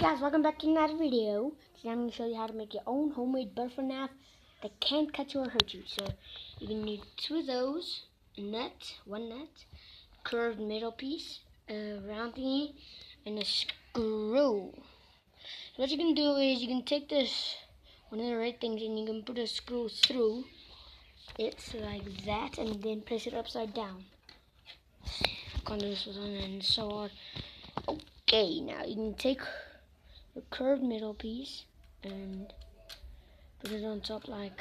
Guys, welcome back to another video. Today I'm going to show you how to make your own homemade butterfly knife that can't cut you or hurt you. So you're going to need two of those, one nut, curved middle piece, a round thingy, and a screw. So what you can do is you can take this, one of the red things, and you can put a screw through it like that, and then place it upside down. I can't do this with one hand, it's so hard. Okay, now you can take the curved middle piece and put it on top like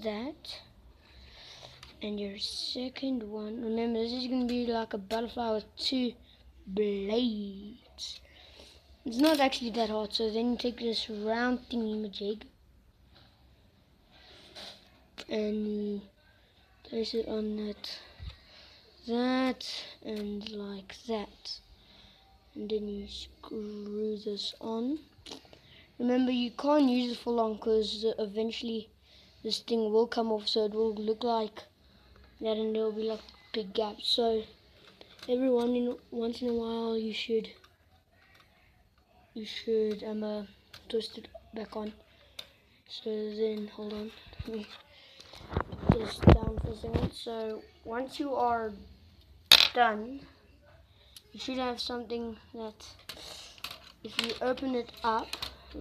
that, and your second one, remember this is going to be like a butterfly with two blades. It's not actually that hard. So then you take this round thingy-majig and you place it on that and like that, and then you screw this on. Remember, you can't use it for long because eventually this thing will come off, so it will look like that and there will be like big gaps. So every once in a while you should twist it back on. So then, hold on, let me put this down for a second. So once you are done, you should have something that if you open it up,